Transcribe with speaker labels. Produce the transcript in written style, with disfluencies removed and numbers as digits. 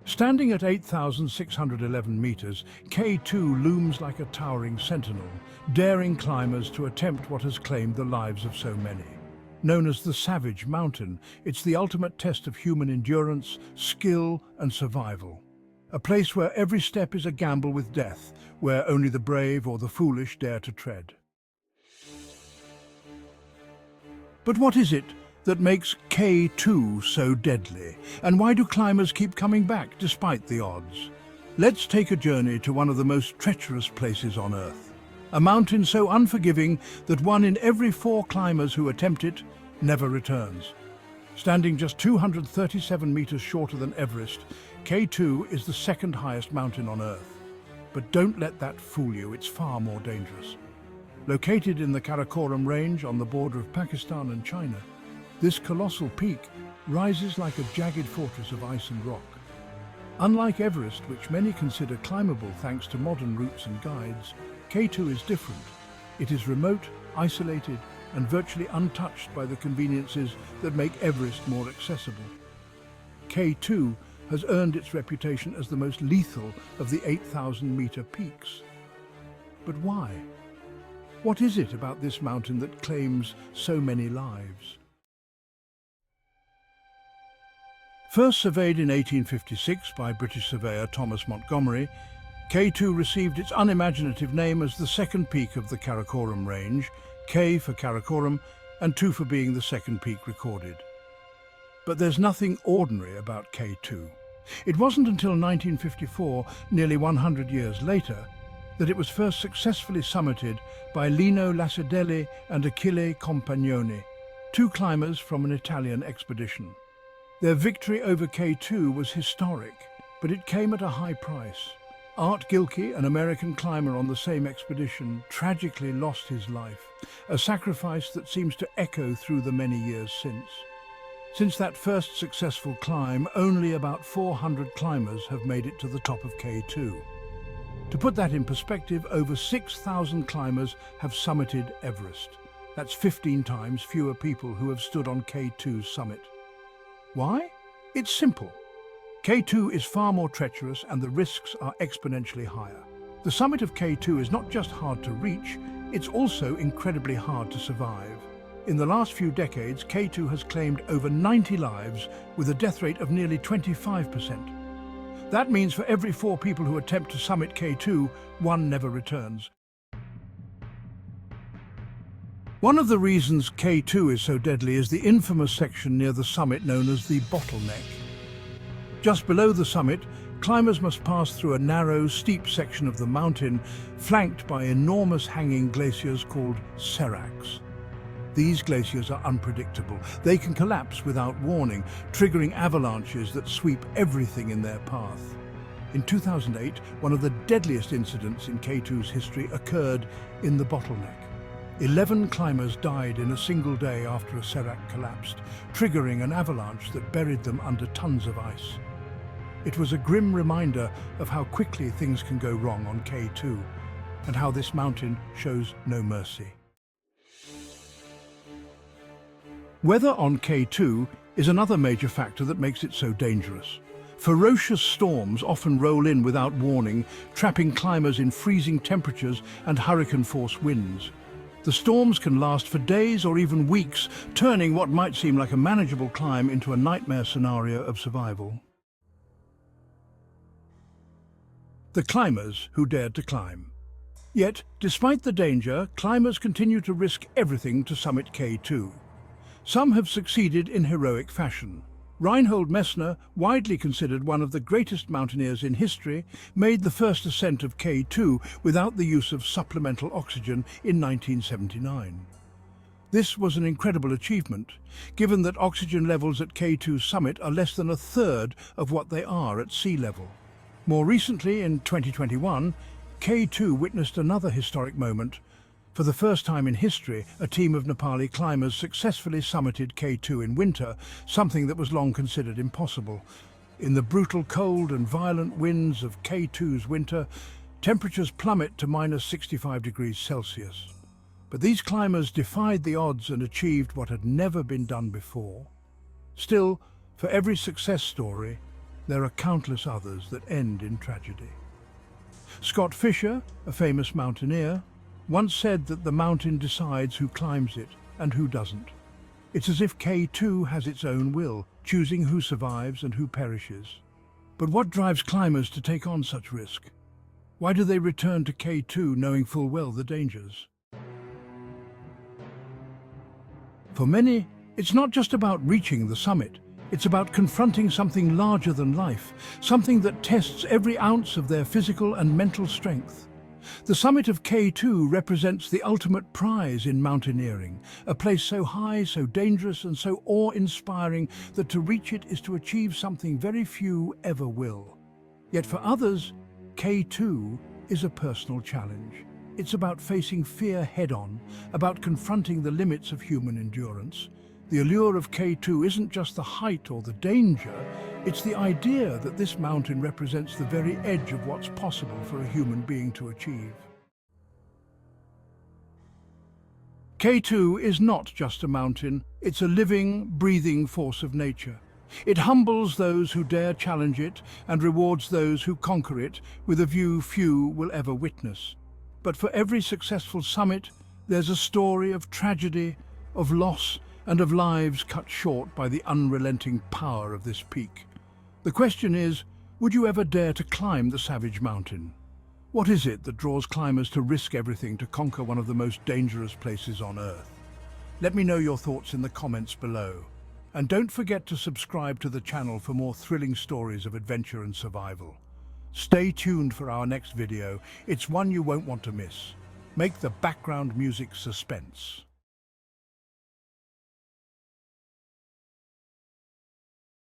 Speaker 1: Standing at 8,611 meters, K2 looms like a towering sentinel, daring climbers to attempt what has claimed the lives of so many. Known as the Savage Mountain, it's the ultimate test of human endurance, skill, and survival. A place where every step is a gamble with death, where only the brave or the foolish dare to tread. But what is it that makes K2 so deadly? And why do climbers keep coming back despite the odds? Let's take a journey to one of the most treacherous places on Earth. A mountain so unforgiving that 1 in every 4 climbers who attempt it never returns. Standing just 237 meters shorter than Everest, K2 is the second highest mountain on Earth. But don't let that fool you, it's far more dangerous. Located in the Karakoram range on the border of Pakistan and China, this colossal peak rises like a jagged fortress of ice and rock. Unlike Everest, which many consider climbable thanks to modern routes and guides, K2 is different. It is remote, isolated, and virtually untouched by the conveniences that make Everest more accessible. K2 has earned its reputation as the most lethal of the 8,000-meter peaks. But why? What is it about this mountain that claims so many lives? First surveyed in 1856 by British surveyor Thomas Montgomery, K2 received its unimaginative name as the second peak of the Karakoram range, K for Karakoram and 2 for being the second peak recorded. But there's nothing ordinary about K2. It wasn't until 1954, nearly 100 years later, that it was first successfully summited by Lino Lacedelli and Achille Compagnoni, 2 climbers from an Italian expedition. Their victory over K2 was historic, but it came at a high price. Art Gilkey, an American climber on the same expedition, tragically lost his life, a sacrifice that seems to echo through the many years since. Since that first successful climb, only about 400 climbers have made it to the top of K2. To put that in perspective, over 6,000 climbers have summited Everest. That's 15 times fewer people who have stood on K2's summit. Why? It's simple. K2 is far more treacherous and the risks are exponentially higher. The summit of K2 is not just hard to reach, it's also incredibly hard to survive. In the last few decades, K2 has claimed over 90 lives with a death rate of nearly 25%. That means for every 4 people who attempt to summit K2, 1 never returns. One of the reasons K2 is so deadly is the infamous section near the summit known as the bottleneck. Just below the summit, climbers must pass through a narrow, steep section of the mountain flanked by enormous hanging glaciers called seracs. These glaciers are unpredictable. They can collapse without warning, triggering avalanches that sweep everything in their path. In 2008, one of the deadliest incidents in K2's history occurred in the bottleneck. 11 climbers died in a single day after a serac collapsed, triggering an avalanche that buried them under tons of ice. It was a grim reminder of how quickly things can go wrong on K2, and how this mountain shows no mercy. Weather on K2 is another major factor that makes it so dangerous. Ferocious storms often roll in without warning, trapping climbers in freezing temperatures and hurricane-force winds. The storms can last for days or even weeks, turning what might seem like a manageable climb into a nightmare scenario of survival. The climbers who dared to climb. Yet, despite the danger, climbers continue to risk everything to summit K2. Some have succeeded in heroic fashion. Reinhold Messner, widely considered one of the greatest mountaineers in history, made the first ascent of K2 without the use of supplemental oxygen in 1979. This was an incredible achievement, given that oxygen levels at K2's summit are less than a third of what they are at sea level. More recently, in 2021, K2 witnessed another historic moment. For the first time in history, a team of Nepali climbers successfully summited K2 in winter, something that was long considered impossible. In the brutal cold and violent winds of K2's winter, temperatures plummet to -65 degrees Celsius. But these climbers defied the odds and achieved what had never been done before. Still, for every success story, there are countless others that end in tragedy. Scott Fisher, a famous mountaineer, once said that the mountain decides who climbs it and who doesn't. It's as if K2 has its own will, choosing who survives and who perishes. But what drives climbers to take on such risk? Why do they return to K2 knowing full well the dangers? For many, it's not just about reaching the summit. It's about confronting something larger than life, something that tests every ounce of their physical and mental strength. The summit of K2 represents the ultimate prize in mountaineering, a place so high, so dangerous, and so awe-inspiring that to reach it is to achieve something very few ever will. Yet for others, K2 is a personal challenge. It's about facing fear head-on, about confronting the limits of human endurance. The allure of K2 isn't just the height or the danger, it's the idea that this mountain represents the very edge of what's possible for a human being to achieve. K2 is not just a mountain, it's a living, breathing force of nature. It humbles those who dare challenge it and rewards those who conquer it with a view few will ever witness. But for every successful summit, there's a story of tragedy, of loss, and of lives cut short by the unrelenting power of this peak. The question is, would you ever dare to climb the savage mountain? What is it that draws climbers to risk everything to conquer one of the most dangerous places on Earth? Let me know your thoughts in the comments below. And don't forget to subscribe to the channel for more thrilling stories of adventure and survival. Stay tuned for our next video. It's one you won't want to miss. Make the background music suspense.